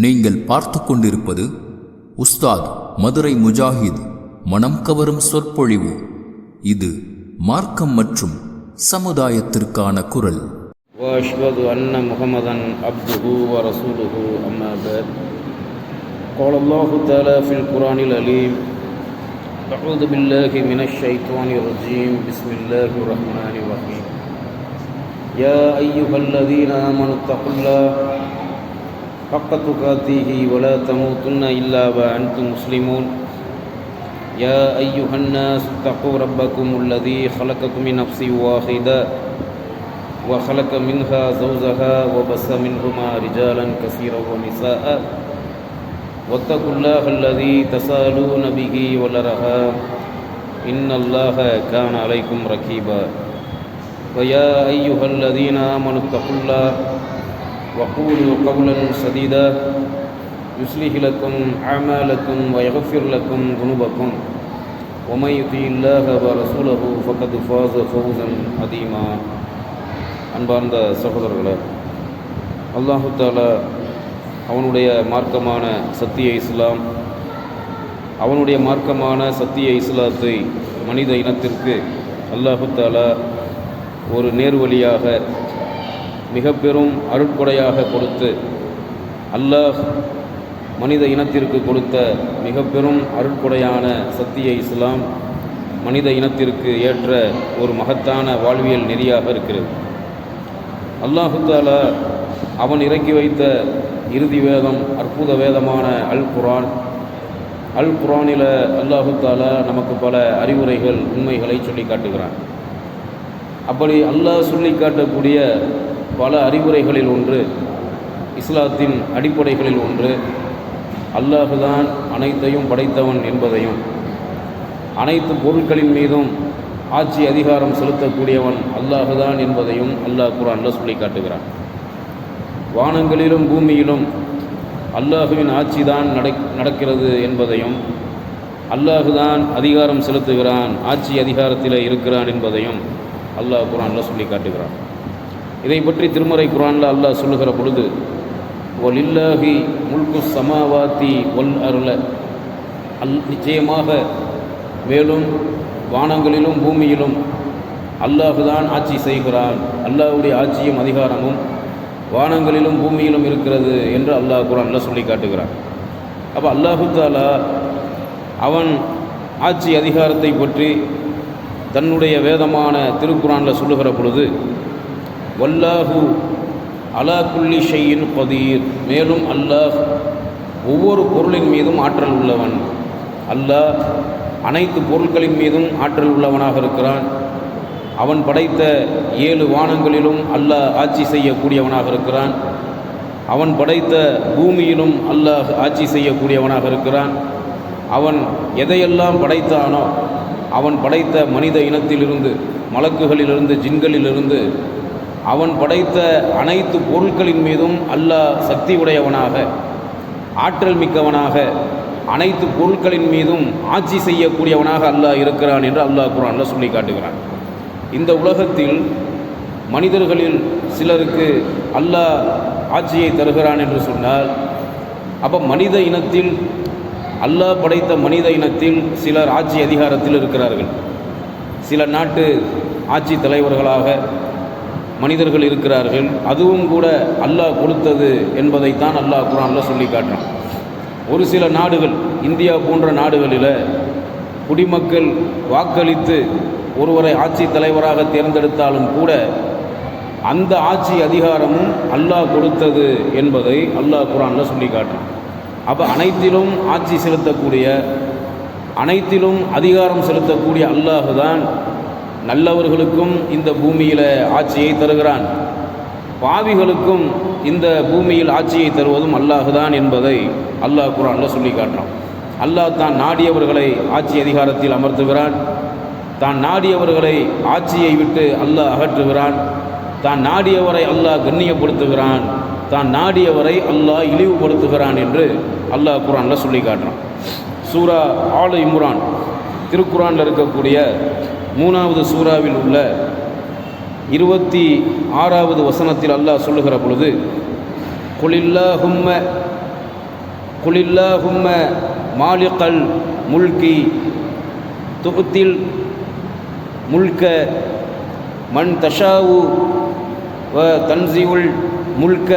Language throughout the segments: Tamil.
நீங்கள் பார்த்து கொண்டிருப்பது உஸ்தாத் மதுரை முஜாஹித் மனம் கவரும் சொற்பொழிவு. இது மார்க்கம் மற்றும் சமுதாயத்திற்கான குரல். வஅஷ்ஹது அன்ன முஹம்மதன் அப்துஹு வ ரசூலுஹு அம்மா பஅத். قال الله تعالى في القرآن العليم أعوذ بالله من الشيطان الرجيم بسم الله الرحمن الرحيم يا أيها الذين آمنوا اتقوا الله حق تقاته ولا تموتن إلا وأنتم مسلمون يا أيها الناس اتقوا ربكم الذي خلقكم من نفس واحدة وخلق منها زوجها وبث منهما رجالا كثيرا ونساء واتقوا الله الذي تساءلون به والأرحام إن الله كان عليكم رقيبا ويا أيها الذين آمنوا اتقوا الله وقولوا قولا سديدا يصلح لكم أعمالكم ويغفر لكم ذنوبكم ومن يطع الله ورسوله فقد فاز فوزا عظيما. அன்பார்ந்த சகோதரர்களே, அல்லாஹு தஆலா அவனுடைய மார்க்கமான சத்திய இஸ்லாம், அவனுடைய மார்க்கமான சத்திய இஸ்லாத்தை மனித இனத்திற்கு அல்லாஹு தஆலா ஒரு நேர்வழியாக மிக பெரும் அருட்கொடையாக கொடுத்து, அல்லாஹ் மனித இனத்திற்கு கொடுத்த மிக பெரும் அருட்கொடையான சத்திய இஸ்லாம் மனித இனத்திற்கு ஏற்ற ஒரு மகத்தான வாழ்வியல் நெறியாக இருக்கிறது. அல்லாஹு தஆலா அவன் இறக்கி வைத்த இறுதி வேதம், அற்புத வேதமான அல் குர்ஆனில் அல்லாஹு தஆலா நமக்கு பல அறிவுரைகள், உண்மைகளை சொல்லி காட்டுகிறான். அப்படி அல்லாஹ் சொல்லி காட்டக்கூடிய பல அறிவுரைகளில் ஒன்று, இஸ்லாத்தின் அடிப்படைகளில் ஒன்று, அல்லாஹுதான் அனைத்தையும் படைத்தவன் என்பதையும், அனைத்து பொருட்களின் மீதும் ஆட்சி அதிகாரம் செலுத்தக்கூடியவன் அல்லாஹுதான் என்பதையும் அல்லாஹ் குர்ஆனில் சொல்லி காட்டுகிறான். வானங்களிலும் பூமியிலும் அல்லாஹுவின் ஆட்சி தான் நடக்கிறது என்பதையும், அல்லாஹுதான் அதிகாரம் செலுத்துகிறான், ஆட்சி அதிகாரத்தில் இருக்கிறான் என்பதையும் அல்லாஹ் குர்ஆனில் சொல்லி காட்டுகிறான். இதை பற்றி திருமறை குர்ஆனில் அல்லாஹ் சொல்லுகிற பொழுது, வலில்லாஹி முல்கு ஸமாவாத்தி வல் அர்ல, நிச்சயமாக மேலும் வானங்களிலும் பூமியிலும் அல்லாஹுதான் ஆட்சி செய்கிறான், அல்லாஹுடைய ஆட்சியும் அதிகாரமும் வானங்களிலும் பூமியிலும் இருக்கிறது என்று அல்லாஹ் குர்ஆனில் சொல்லி காட்டுகிறான். அப்போ அல்லாஹு தஆலா அவன் ஆட்சி அதிகாரத்தை பற்றி தன்னுடைய வேதமான திருக்குர்ஆனில் சொல்லுகிற பொழுது, வல்லாஹு அலா குல்லி ஷைஇன் கதீர், மேலும் அல்லாஹ் ஒவ்வொரு பொருளின் மீதும் ஆற்றல் உள்ளவன், அல்லாஹ் அனைத்து பொருட்களின் மீதும் ஆற்றல் உள்ளவனாக இருக்கிறான். அவன் படைத்த 7 வானங்களிலும் அல்லாஹ் ஆட்சி செய்யக்கூடியவனாக இருக்கிறான். அவன் படைத்த பூமியிலும் அல்லாஹ் ஆட்சி செய்யக்கூடியவனாக இருக்கிறான். அவன் எதையெல்லாம் படைத்தானோ, அவன் படைத்த மனித இனத்திலிருந்து, மலக்குகளிலிருந்து, ஜின்களிலிருந்து, அவன் படைத்த அனைத்து பொருட்களின் மீதும் அல்லாஹ் சக்தி உடையவனாக, ஆற்றல் மிக்கவனாக, அனைத்து பொருட்களின் மீதும் ஆட்சி செய்யக்கூடியவனாக அல்லாஹ் இருக்கிறான் என்று அல்லாஹ் குர்ஆனில் சொல்லி காட்டுகிறான். இந்த உலகத்தில் மனிதர்களில் சிலருக்கு அல்லாஹ் ஆட்சியை தருகிறான் என்று சொன்னால், அப்போ மனித இனத்தில், அல்லாஹ் படைத்த மனித இனத்தில் சிலர் ஆட்சி அதிகாரத்தில் இருக்கிறார்கள். சில நாட்டு ஆட்சி தலைவர்களாக மனிதர்கள் இருக்கிறார்கள். அதுவும் கூட அல்லாஹ் கொடுத்தது என்பதைத்தான் அல்லாஹ் குர்ஆனில் சொல்லி காட்டுறான். ஒரு சில நாடுகள், இந்தியா போன்ற நாடுகளில் குடிமக்கள் வாக்களித்து ஒருவரை ஆட்சி தலைவராக தேர்ந்தெடுத்தாலும் கூட அந்த ஆட்சி அதிகாரமும் அல்லாஹ் கொடுத்தது என்பதை அல்லாஹ் குர்ஆனில் சொல்லி காட்டுறான். அப்போ அனைத்திலும் ஆட்சி செலுத்தக்கூடிய, அனைத்திலும் அதிகாரம் செலுத்தக்கூடிய அல்லாஹுதான் நல்லவர்களுக்கும் இந்த பூமியில் ஆட்சியை தருகிறான், பாவிகளுக்கும் இந்த பூமியில் ஆட்சியை தருவதும் அல்லாஹுதான் என்பதை அல்லாஹ் குர்ஆனில் சொல்லி காட்டுறான். அல்லாஹ் தான் நாடியவர்களை ஆட்சி அதிகாரத்தில் அமர்த்துகிறான், தான் நாடியவர்களை ஆட்சியை விட்டு அல்லாஹ் அகற்றுகிறான், தான் நாடியவரை அல்லாஹ் கண்ணியப்படுத்துகிறான், தான் நாடியவரை அல்லாஹ் இழிவுபடுத்துகிறான் என்று அல்லாஹ் குர்ஆனில் சொல்லி காட்டுறான். சூரா ஆல் இம்ரான் திருக்குர்ஆனில் இருக்கக்கூடிய 3வது சூறாவில் உள்ள 26வது வசனத்தில் அல்லாஹ் சொல்லுகிற பொழுது, குலில்லாஹும்ம குலில்லாஹும்ம மாலிகல் முல்கி துகுத்தில் முல்க மன் தஷாவு வ தன்சிவுல் முல்க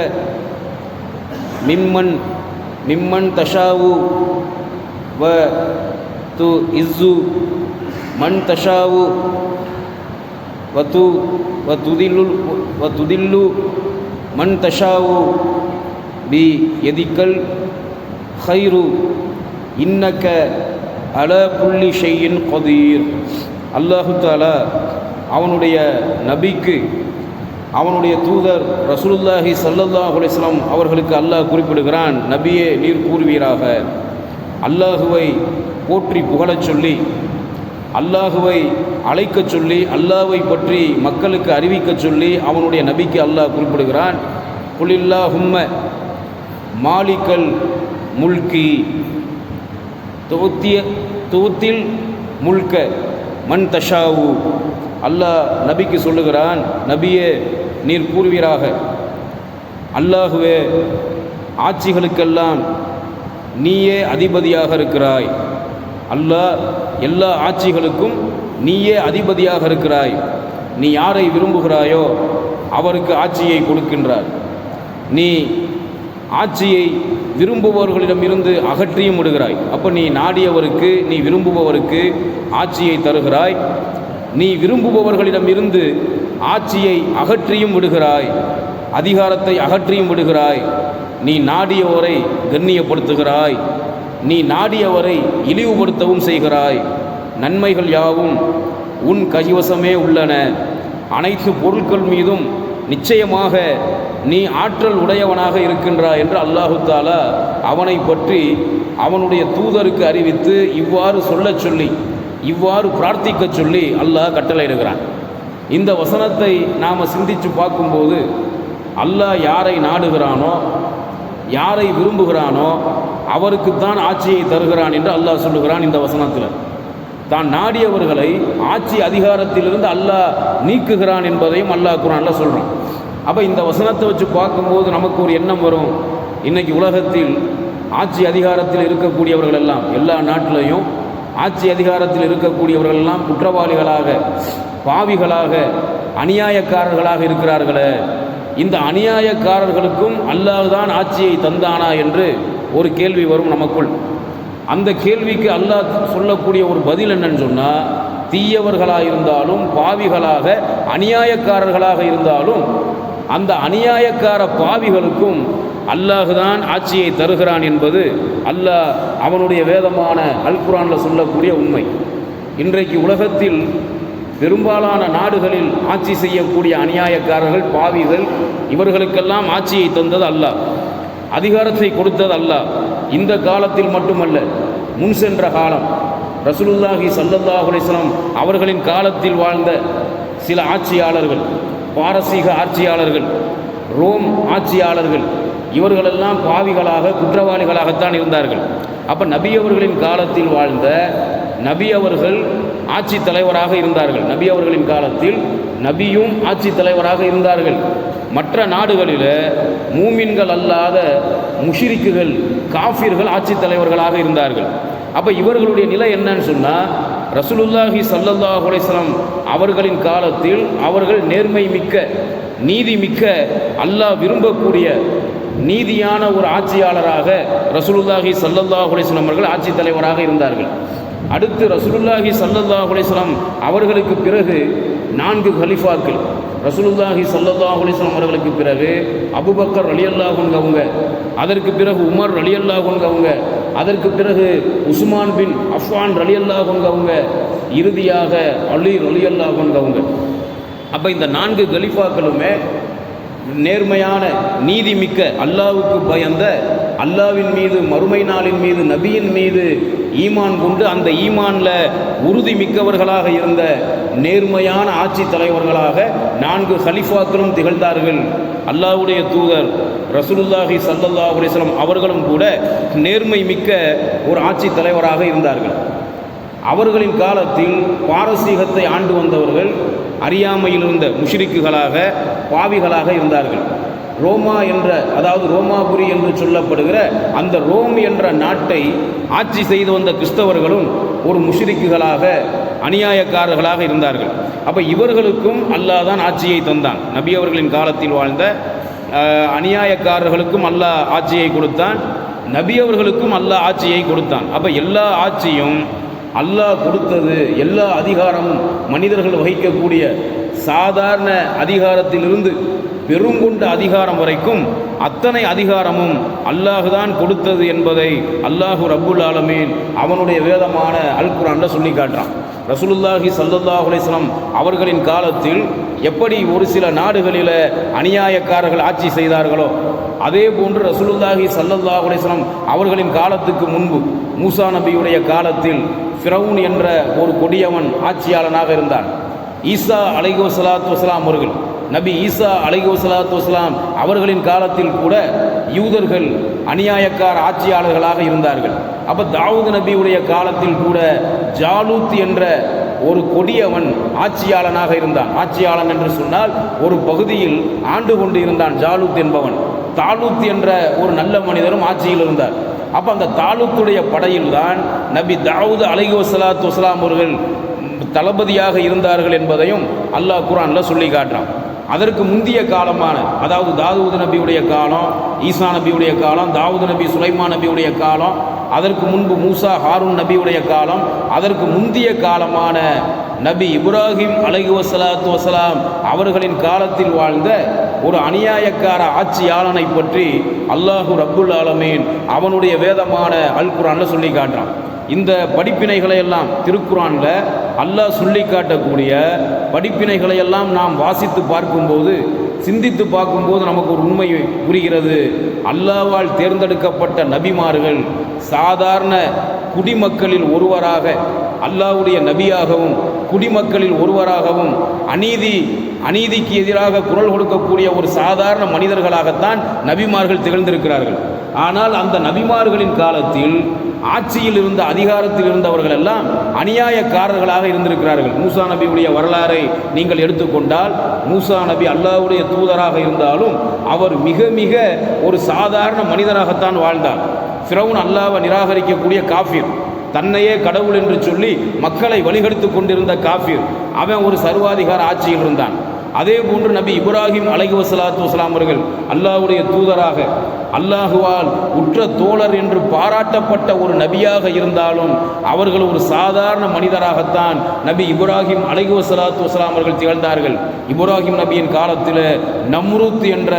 மிம்மன் தஷாவு வ து இஸ்ஸு மன் தஷாவு வ துதில்லு மன் தஷாவு பி எதிக்கல் ஹைரு இன்னக்க அல குல்லி ஷையின் கதீர். அல்லாஹு தஆலா அவனுடைய நபிக்கு அவனுடைய தூதர் ரசூலுல்லாஹி ஸல்லல்லாஹு அலைஹி வஸல்லம் அவர்களுக்கு அல்லாஹ் குறிப்பிடுகிறான், நபியே நீர் கூறுவீராக, அல்லாஹுவை போற்றி புகழச் சொல்லி, அல்லாஹுவை அழைக்கச் சொல்லி, அல்லாஹ்வை பற்றி மக்களுக்கு அறிவிக்கச் சொல்லி அவனுடைய நபிக்கு அல்லாஹ் குறிப்பிடுகிறான், குலில்லாஹும்ம மாலிகல் முல்கி துத்தில் முல்க மன் தஷாவு. அல்லாஹ் நபிக்கு சொல்லுகிறான், நபியே நீர் கூறுவீராக, அல்லாஹுவே ஆட்சிகளுக்கெல்லாம் நீயே அதிபதியாக இருக்கிறாய், அல்லாஹ் எல்லா ஆட்சிகளுக்கும் நீயே அதிபதியாக இருக்கிறாய், நீ யாரை விரும்புகிறாயோ அவருக்கு ஆட்சியை கொடுக்கின்றாய், நீ ஆட்சியை விரும்புபவர்களிடமிருந்து அகற்றியும் விடுகிறாய். அப்போ நீ நாடியவருக்கு நீ விரும்புபவருக்கு ஆட்சியை தருகிறாய், நீ விரும்புபவர்களிடமிருந்து ஆட்சியை அகற்றியும் விடுகிறாய், அதிகாரத்தை அகற்றியும் விடுகிறாய், நீ நாடியவரை கண்ணியப்படுத்துகிறாய், நீ நாடியவரை இழிவுபடுத்தவும் செய்கிறாய், நன்மைகள் யாவும் உன் கைவசமே உள்ளன, அனைத்து பொருட்கள் மீதும் நிச்சயமாக நீ ஆற்றல் உடையவனாக இருக்கின்றாய் என்று அல்லாஹு தஆலா அவனை பற்றி அவனுடைய தூதருக்கு அறிவித்து இவ்வாறு சொல்லச் சொல்லி இவ்வாறு பிரார்த்திக்க சொல்லி அல்லாஹ் கட்டளையிடுகிறான். இந்த வசனத்தை நாம் சிந்தித்து பார்க்கும்போது அல்லாஹ் யாரை நாடுகிறானோ யாரை விரும்புகிறானோ அவருக்குத்தான் ஆட்சியை தருகிறான் என்று அல்லாஹ் சொல்லுகிறான். இந்த வசனத்தில் தான் நாடியவர்களை ஆட்சி அதிகாரத்திலிருந்து அல்லாஹ் நீக்குகிறான் என்பதையும் அல்லாஹ் குர்ஆனில் சொல்கிறான். அப்போ இந்த வசனத்தை வச்சு பார்க்கும்போது நமக்கு ஒரு எண்ணம் வரும், இன்றைக்கி உலகத்தில் ஆட்சி அதிகாரத்தில் இருக்கக்கூடியவர்கள் எல்லாம், எல்லா நாட்டிலையும் ஆட்சி அதிகாரத்தில் இருக்கக்கூடியவர்கள் எல்லாம் குற்றவாளிகளாக, பாவிகளாக, அநியாயக்காரர்களாக இருக்கிறார்களே, இந்த அநியாயக்காரர்களுக்கும் அல்லாஹ் தான் ஆட்சியை தந்தானா என்று ஒரு கேள்வி வரும் நமக்குள். அந்த கேள்விக்கு அல்லாஹ் சொல்லக்கூடிய ஒரு பதில் என்னன்னு சொன்னால், தீயவர்களாக இருந்தாலும் பாவிகளாக அநியாயக்காரர்களாக இருந்தாலும் அந்த அநியாயக்கார பாவிகளுக்கும் அல்லாஹ் தான் ஆட்சியை தருகிறான் என்பது அல்லாஹ் அவனுடைய வேதமான அல் குர்ஆனில் சொல்லக்கூடிய உண்மை. இன்றைக்கு உலகத்தில் பெரும்பாலான நாடுகளில் ஆட்சி செய்யக்கூடிய அநியாயக்காரர்கள், பாவிகள், இவர்களுக்கெல்லாம் ஆட்சியை தந்தது அல்லாஹ், அதிகாரத்தை கொடுத்தது அல்லாஹ். இந்த காலத்தில் மட்டுமல்ல, முன் சென்ற காலம் ரசூலுல்லாஹி ஸல்லல்லாஹு அலைஹி வஸல்லம் அவர்களின் காலத்தில் வாழ்ந்த சில ஆட்சியாளர்கள், பாரசீக ஆட்சியாளர்கள், ரோம் ஆட்சியாளர்கள், இவர்களெல்லாம் பாவிகளாக, குற்றவாளிகளாகத்தான் இருந்தார்கள். அப்போ நபி அவர்களின் காலத்தில் வாழ்ந்த நபி அவர்கள் ஆட்சி தலைவராக இருந்தார்கள். நபி அவர்களின் காலத்தில் நபியும் ஆட்சி தலைவராக இருந்தார்கள். மற்ற நாடுகளில் மூமின்கள் அல்லாத முஷ்ரிக்குகள், காஃபிர்கள் ஆட்சி தலைவர்களாக இருந்தார்கள். அப்போ இவர்களுடைய நிலை என்னன்னு சொன்னால், ரசூலுல்லாஹி ஸல்லல்லாஹு அலைஹி வஸல்லம் அவர்களின் காலத்தில் அவர்கள் நேர்மை மிக்க, நீதி மிக்க, அல்லாஹ் விரும்பக்கூடிய நீதியான ஒரு ஆட்சியாளராக ரசூலுல்லாஹி ஸல்லல்லாஹு அலைஹி வஸல்லம் அவர்கள் ஆட்சி தலைவராக இருந்தார்கள். அடுத்து ரசூலுல்லாஹி ஸல்லல்லாஹு அலைஹி வஸல்லம் அவர்களுக்கு பிறகு 4 கலீஃபாக்கள், ரசூலுல்லாஹி ஸல்லல்லாஹு அலைஹி வஸல்லம் அவர்களுக்கு பிறகு அபூபக்கர் ரலியல்லாஹு அன்ஹு அவங்க, அதற்கு பிறகு உமர் ரலியல்லாஹு அன்ஹு அவங்க, அதற்கு பிறகு உஸ்மான் பின் அஃபான் ரலியல்லாஹு அன்ஹு அவங்க, இறுதியாக அலி ரலியல்லாஹு அன்ஹு அவங்க. அப்போ இந்த 4 கலீஃபாக்களுமே நேர்மையான, நீதி மிக்க, அல்லாஹ்வுக்கு பயந்த, அல்லாஹ்வின் மீது, மறுமை நாளின் மீது, நபியின் மீது ஈமான் கொண்டு அந்த ஈமானில் உறுதி மிக்கவர்களாக இருந்த நேர்மையான ஆட்சி தலைவர்களாக 4 கலீஃபாக்களும் திகழ்ந்தார்கள். அல்லாஹ்வுடைய தூதர் ரசூலுல்லாஹி ஸல்லல்லாஹு அலைஹி வஸல்லம் அவர்களும் கூட நேர்மை மிக்க ஒரு ஆட்சி தலைவராக இருந்தார்கள். அவர்களின் காலத்தில் பாரசீகத்தை ஆண்டு வந்தவர்கள் அறியாமையில் இருந்த முஷ்ரிக்குகளாக, பாவிகளாக இருந்தார்கள். ரோமா என்ற, அதாவது ரோமாபுரி என்று சொல்லப்படுகிற அந்த ரோம் என்ற நாட்டை ஆட்சி செய்து வந்த கிறிஸ்தவர்களும் ஒரு முஷ்ரிக்குகளாக, அநியாயக்காரர்களாக இருந்தார்கள். அப்போ இவர்களுக்கும் அல்லாஹ் தான் ஆட்சியை தந்தான். நபி அவர்களின் காலத்தில் வாழ்ந்த அநியாயக்காரர்களுக்கும் அல்லாஹ் ஆட்சியை கொடுத்தான், நபி அவர்களுக்கும் அல்லாஹ் ஆட்சியை கொடுத்தான். அப்போ எல்லா ஆட்சியும் அல்லாஹ் கொடுத்தது, எல்லா அதிகாரமும் மனிதர்கள் வகிக்கக்கூடிய சாதாரண அதிகாரத்திலிருந்து பெருங்கொண்ட அதிகாரம் வரைக்கும் அத்தனை அதிகாரமும் அல்லாஹ் தான் கொடுத்தது என்பதை அல்லாஹு ரப்புல் ஆலமீன் அவனுடைய வேதமான அல் குர்ஆன்ல சொல்லி காட்டுறான். ரசூலுல்லாஹி ஸல்லல்லாஹு அலைஹி வஸல்லம் அவர்களின் காலத்தில் எப்படி ஒரு சில நாடுகளில் அநியாயக்காரர்கள் ஆட்சி செய்தார்களோ அதே போன்று ரசூலுல்லாஹி ஸல்லல்லாஹு அலைஹி வஸல்லம் அவர்களின் காலத்துக்கு முன்பு மூசா நபியுடைய காலத்தில் ஃபிரௌன் என்ற ஒரு கொடியவன் ஆட்சியாளனாக இருந்தான். ஈசா அலைஹிஸ்ஸலாத்து வஸ்ஸலாம் அவர்கள், நபி ஈசா அலைஹிஸ்ஸலாத்து வஸ்ஸலாம் அவர்களின் காலத்தில் கூட யூதர்கள் அநியாயக்கார ஆட்சியாளர்களாக இருந்தார்கள். அப்போ தாவூது நபியுடைய காலத்தில் கூட ஜாலூத் என்ற ஒரு கொடியவன் ஆட்சியாளனாக இருந்தான். ஆட்சியாளன் என்று சொன்னால் ஒரு பகுதியில் ஆண்டு கொண்டு இருந்தான் ஜாலூத் என்பவன். தாலூத் என்ற ஒரு நல்ல மனிதரும் ஆட்சியில் இருந்தார். அப்போ அந்த தாலூத்துடைய படையில் தான் நபி தாவூது அலைஹிஸ்ஸலாத்து வஸ்ஸலாம் அவர்கள் தளபதியாக இருந்தார்கள் என்பதையும் அல்லாஹ் குர்ஆனில் சொல்லி காட்டுறான். அதற்கு முந்திய காலமான, அதாவது தாவூது நபியுடைய காலம், ஈசா நபியுடைய காலம், தாவூது நபி சுலைமான் நபியுடைய காலம், அதற்கு முன்பு மூசா ஹாரூன் நபியுடைய காலம், அதற்கு முந்திய காலமான நபி இப்ராஹிம் அலைஹிஸ்ஸலாத்து வஸ்ஸலாம் அவர்களின் காலத்தில் வாழ்ந்த ஒரு அநியாயக்கார ஆட்சியாளனை பற்றி அல்லாஹு ரப்புல் ஆலமீன் அவனுடைய வேதமான அல் குர்ஆன்ல சொல்லி காட்டுறான். இந்த படிப்பினைகளை எல்லாம் திருக்குர்ஆன்ல அல்லாஹ் சொல்லி காட்டக்கூடிய படிப்பினைகளை எல்லாம் நாம் வாசித்து பார்க்கும்போது, சிந்தித்து பார்க்கும்போது நமக்கு ஒரு உண்மை புரிகிறது. அல்லாஹ்வால் தேர்ந்தெடுக்கப்பட்ட நபிமார்கள் சாதாரண குடிமக்களில் ஒருவராக, அல்லாஹ்வுடைய நபியாகவும் குடிமக்களில் ஒருவராகவும் அநீதிக்கு எதிராக குரல் கொடுக்கக்கூடிய ஒரு சாதாரண மனிதர்களாகத்தான் நபிமார்கள் திகழ்ந்திருக்கிறார்கள். ஆனால் அந்த நபிமார்களின் காலத்தில் ஆட்சியில் இருந்த, அதிகாரத்தில் இருந்தவர்கள் எல்லாம் அநியாயக்காரர்களாக இருந்திருக்கிறார்கள். மூசா நபியுடைய வரலாறை நீங்கள் எடுத்துக்கொண்டால், மூசா நபி அல்லாஹ்வுடைய தூதராக இருந்தாலும் அவர் மிக மிக ஒரு சாதாரண மனிதராகத்தான் வாழ்ந்தார். ஃபிரௌன் அல்லாஹ்வை நிராகரிக்கக்கூடிய காஃபிர், தன்னையே கடவுள் என்று சொல்லி மக்களை வழிகெடுத்து கொண்டிருந்த காஃபிர், அவன் ஒரு சர்வாதிகார ஆட்சியில் இருந்தான். அதே போன்று நபி இப்ராஹிம் அலைஹிஸ்ஸலாத்து வஸ்ஸலாம் அவர்கள் அல்லாஹ்வுடைய தூதராக, அல்லாஹுவால் உற்ற தோழர் என்று பாராட்டப்பட்ட ஒரு நபியாக இருந்தாலும் அவர்கள் ஒரு சாதாரண மனிதராகத்தான் நபி இப்ராஹிம் அலைஹிஸ்ஸலாத்து வஸ்ஸலாம் அவர்கள் திகழ்ந்தார்கள். இப்ராஹிம் நபியின் காலத்தில் நம்ரூத் என்ற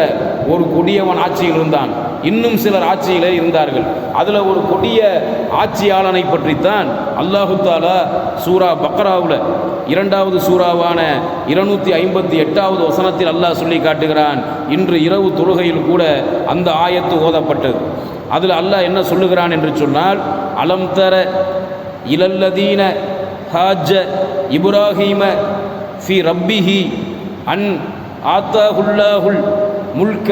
ஒரு கொடியவன் ஆட்சியில் இருந்தான். இன்னும் சிலர் ஆட்சியிலே இருந்தார்கள். அதில் ஒரு கொடிய ஆட்சியாளனை பற்றித்தான் அல்லாஹு தாலா சூரா பக்ராவில் 2வது சூறாவான 258வது வசனத்தில் அல்லாஹ் சொல்லி காட்டுகிறான். இன்று இரவு தொழுகையில் கூட அந்த ஆயத்து ஓதப்பட்டது. அதில் அல்லாஹ் என்ன சொல்லுகிறான் என்று சொன்னால், அலம் தர இலல்லதீன ஹாஜ இப்ராஹீம ஃபி ரப்பிஹி அன் ஆத்தாஹுல்லாஹுல் முல்க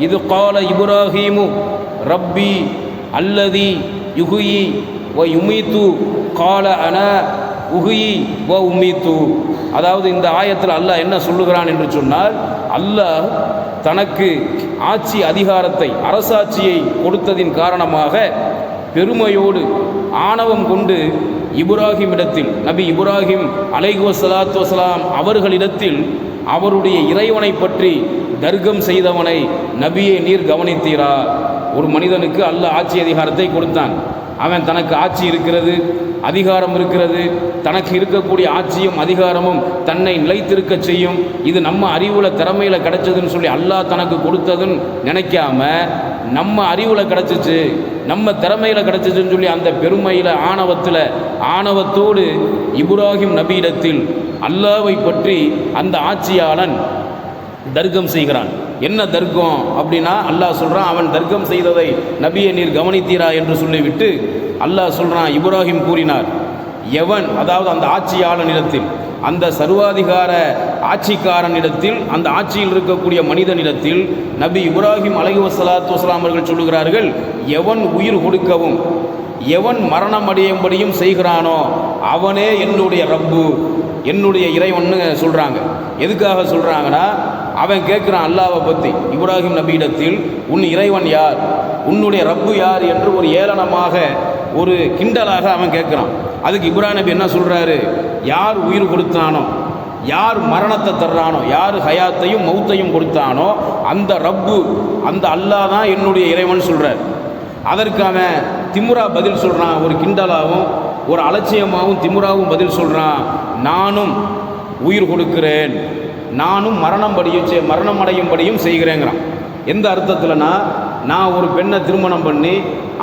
இது கால இப்ராஹீமு ரப்பி அல்லதி யுஹ்யி வ யுமீத்து கால அன உஹ்யி வ உமீத்து. அதாவது இந்த ஆயத்தில் அல்லாஹ் என்ன சொல்லுகிறான் என்று சொன்னால், அல்லாஹ் தனக்கு ஆட்சி அதிகாரத்தை, அரசாட்சியை கொடுத்ததின் காரணமாக பெருமையோடு ஆணவம் கொண்டு இப்ராஹிமிடத்தில், நபி இப்ராஹிம் அலைஹிஸ்ஸலாத்து வஸ்ஸலாம் அவர்களிடத்தில் அவருடைய இறைவனை பற்றி தர்க்கம் செய்தவனை நபியே நீர் கவனித்தீரா? ஒரு மனிதனுக்கு அல்லாஹ் ஆட்சி அதிகாரத்தை கொடுத்தான். அவன் தனக்கு ஆட்சி இருக்கிறது, அதிகாரம் இருக்கிறது, தனக்கு இருக்கக்கூடிய ஆட்சியும் அதிகாரமும் தன்னை நிலைத்திருக்க செய்யும், இது நம்ம அறிவுல திறமையில் கிடைச்சதுன்னு சொல்லி அல்லாஹ் தனக்கு கொடுத்ததுன்னு நினைக்காம, நம்ம அறிவில் கிடச்சிச்சு, நம்ம திறமையில் கிடச்சிச்சுன்னு சொல்லி அந்த பெருமையில், ஆணவத்தோடு இப்ராஹிம் நபியிடத்தில் அல்லாஹ்வை பற்றி அந்த ஆட்சியாளன் தர்க்கம் செய்கிறான். என்ன தர்க்கம் அப்படின்னா, அல்லாஹ் சொல்கிறான், அவன் தர்க்கம் செய்ததை நபியை நீர் கவனித்தீரா என்று சொல்லிவிட்டு அல்லாஹ் சொல்கிறான், இப்ராஹிம் கூறினார், எவன், அதாவது அந்த ஆட்சியாளனிடத்தில், அந்த சர்வாதிகார ஆட்சிக்காரனிடத்தில், அந்த ஆட்சியில் இருக்கக்கூடிய மனிதனிடத்தில் நபி இப்ராஹிம் அலைஹிஸ்ஸலாத்து வஸ்ஸலாம் அவர்கள் சொல்லுகிறார்கள், எவன் உயிர் கொடுக்கவும் எவன் மரணமடையும்படியும் செய்கிறானோ அவனே என்னுடைய ரப்பு, என்னுடைய இறைவன்னு சொல்கிறாங்க. எதுக்காக சொல்கிறாங்கன்னா, அவன் கேட்குறான் அல்லாவை பற்றி. இப்ராஹிம் நபியிடத்தில் உன் இறைவன் யார், உன்னுடைய ரப்பு யார் என்று ஒரு ஏளனமாக ஒரு கிண்டலாக அவன் கேட்குறான். அதுக்கு இப்ராஹிம் நபி என்ன சொல்கிறாரு, யார் உயிர் கொடுத்தானோ, யார் மரணத்தை தர்றானோ, யார் ஹயாத்தையும் மௌத்தையும் கொடுத்தானோ அந்த ரப்பு, அந்த அல்லாஹ் தான் என்னுடைய இறைவன் சொல்கிறார். அதற்கு அவன் திமுரா பதில் சொல்கிறான், ஒரு கிண்டலாகவும் ஒரு அலட்சியமாகவும் திமுராவும் பதில் சொல்கிறான், நானும் உயிர் கொடுக்கிறேன், நானும் மரணம் அடையும்படியும் செய்கிறேங்கிறான். எந்த அர்த்தத்தில்னா, நான் ஒரு பெண்ணை திருமணம் பண்ணி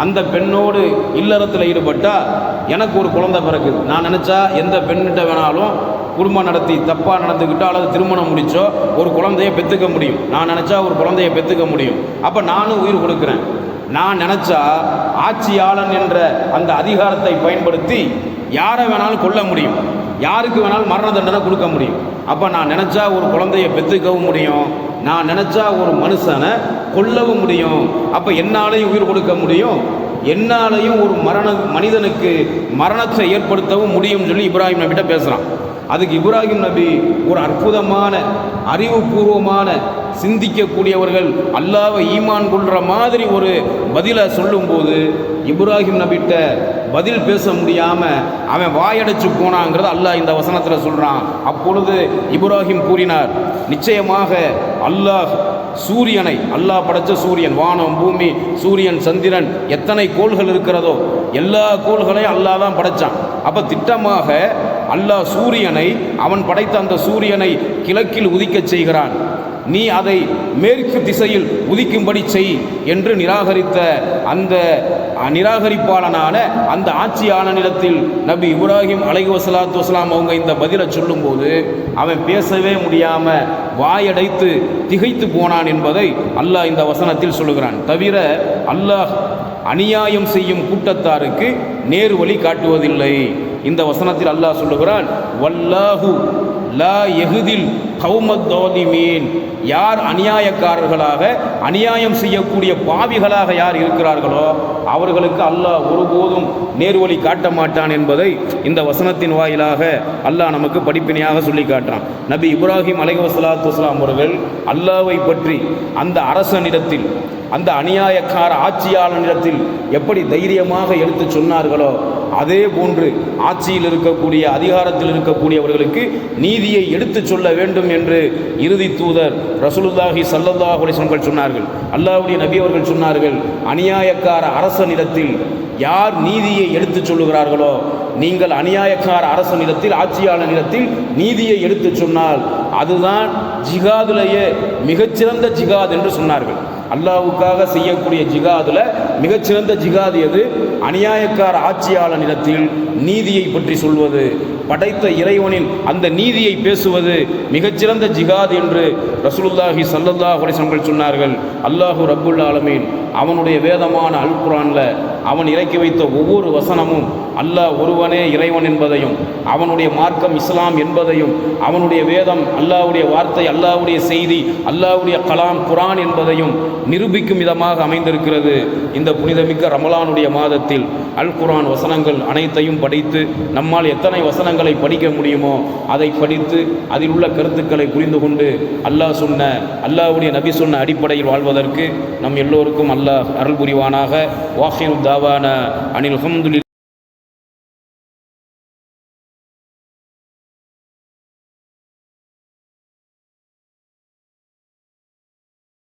அந்த பெண்ணோடு இல்லறத்தில் ஈடுபட்டால் எனக்கு ஒரு குழந்தை பிறக்குது. நான் நினச்சா எந்த பெண்கிட்ட வேணாலும் குடும்பம் நடத்தி தப்பாக நடந்துக்கிட்டோ அல்லது திருமணம் முடித்தோ ஒரு குழந்தையை பெற்றுக்க முடியும். நான் நினச்சா ஒரு குழந்தையை பெற்றுக்க முடியும். அப்போ நானும் உயிர் கொடுக்குறேன். நான் நினச்சா ஆட்சியாளன் என்ற அந்த அதிகாரத்தை பயன்படுத்தி யாரை வேணாலும் கொல்ல முடியும், யாருக்கு வேணாலும் மரண தண்டனை கொடுக்க முடியும். அப்போ நான் நினச்சா ஒரு குழந்தையை பெற்றுக்கவும் முடியும், நான் நினச்சா ஒரு மனுஷனை கொல்லவும் முடியும். அப்போ என்னாலையும் உயிர் கொடுக்க முடியும், என்னாலையும் ஒரு மனிதனுக்கு மரணத்தை ஏற்படுத்தவும் முடியும்னு சொல்லி இப்ராஹிம் நபிகிட்ட பேசுகிறான். அதுக்கு இப்ராஹிம் நபி ஒரு அற்புதமான அறிவுபூர்வமான சிந்திக்கக்கூடியவர்கள் அல்லாஹ்வை ஈமான் கொள்கிற மாதிரி ஒரு பதிலை சொல்லும்போது இப்ராஹிம் நபிகிட்ட பதில் பேச முடியாமல் அவன் வாயடைச்சு போனாங்கிறத அல்லாஹ் இந்த வசனத்தில் சொல்கிறான். அப்பொழுது இப்ராஹிம் கூறினார், நிச்சயமாக அல்லாஹ் சூரியனை, அல்லாஹ் படைத்த சூரியன், வானம் பூமி சூரியன் சந்திரன் எத்தனை கோள்கள் இருக்கிறதோ எல்லா கோள்களையும் அல்லாஹ் தான் படைத்தான். அப்போ திட்டமாக அல்லாஹ் சூரியனை, அவன் படைத்த அந்த சூரியனை கிழக்கில் உதிக்கச் செய்கிறான், நீ அதை மேற்கு திசையில் உதிக்கும்படி செய் என்று நிராகரித்த அந்த நிராகரிப்பாளனான அந்த ஆட்சியாளனிடத்தில் நபி இப்ராஹிம் அலைஹிஸ்ஸலாத்து வஸ்ஸலாம் அவங்க இந்த பதிலை சொல்லும்போது அவன் பேசவே முடியாமல் வாயடைத்து திகைத்து போனான் என்பதை அல்லாஹ் இந்த வசனத்தில் சொல்லுகிறான். தவிர அல்லாஹ் அநியாயம் செய்யும் கூட்டத்தாருக்கு நேர் வழி காட்டுவதில்லை. இந்த வசனத்தில் அல்லாஹ் சொல்லுகிறான், வல்லாஹு லா யஹ்தில் கௌமத் தாலிமீன், யார் அநியாயக்காரர்களாக அநியாயம் செய்யக்கூடிய பாவிகளாக யார் இருக்கிறார்களோ அவர்களுக்கு அல்லாஹ் ஒருபோதும் நேர்வழி காட்ட மாட்டான் என்பதை இந்த வசனத்தின் வாயிலாக அல்லாஹ் நமக்கு படிப்பினையாக சொல்லி காட்டான். நபி இப்ராஹிம் அலைஹிஸ்ஸலாத்து வஸ்ஸலாம் அவர்கள் அல்லாஹ்வை பற்றி அந்த அரசனிடத்தில், அந்த அநியாயக்கார ஆட்சியாளனிடத்தில் எப்படி தைரியமாக எடுத்து சொன்னார்களோ அதே போன்று ஆட்சியில் இருக்கக்கூடிய, அதிகாரத்தில் இருக்கக்கூடியவர்களுக்கு நீதியை எடுத்து சொல்ல வேண்டும் என்று இறுதி தூதர் ரசூலுல்லாஹி ஸல்லல்லாஹு அலைஹி வஸல்லம் சொன்னார்கள். அல்லாஹ்வுடைய நபி அவர்கள் சொன்னார்கள், அநியாயக்கார அரசனிடத்தில் யார் நீதியை எடுத்து சொல்லுகிறார்களோ, நீங்கள் அநியாயக்கார அரசனிடத்தில், ஆட்சியாளனிடத்தில் நீதியை எடுத்து சொன்னால் அதுதான் ஜிகாதிலேயே மிகச்சிறந்த ஜிகாத் என்று சொன்னார்கள். அல்லாஹ்வுக்காக செய்யக்கூடிய ஜிகாதில் மிகச்சிறந்த ஜிகாது எது? அநியாயக்கார ஆட்சியாளனிடத்தில் நீதியை பற்றி சொல்வது, படைத்த இறைவனின் அந்த நீதியை பேசுவது மிகச்சிறந்த ஜிகாத் என்று ரசூலுல்லாஹி ஸல்லல்லாஹு அலைஹி வஸல்லம் சொன்னார்கள். அல்லாஹு ரப்புல் ஆலமீன் அவனுடைய வேதமான அல் குர்ஆனில் அவன் இறக்கி வைத்த ஒவ்வொரு வசனமும் அல்லாஹ் ஒருவனே இறைவன் என்பதையும், அவனுடைய மார்க்கம் இஸ்லாம் என்பதையும், அவனுடைய வேதம் அல்லாஹ்வுடைய வார்த்தை, அல்லாஹ்வுடைய செய்தி, அல்லாஹ்வுடைய கலாம் குர்ஆன் என்பதையும் நிரூபிக்கும் விதமாக அமைந்திருக்கிறது. இந்த புனிதமிக்க ரமலானுடைய மாதத்தில் அல் குர்ஆன் வசனங்கள் அனைத்தையும் படித்து நம்மால் எத்தனை வசனங்களை படிக்க முடியுமோ அதை படித்து அதில் உள்ள கருத்துக்களை புரிந்து கொண்டு அல்லாஹ் சொன்ன, அல்லாஹ்வுடைய நபி சொன்ன அடிப்படையில் வாழ்வதற்கு நம் எல்லோருக்கும் அல்லாஹ் அருள் புரிவானாக. வாஹிரு தாவானா அனில் ஹம்துலில்லாஹி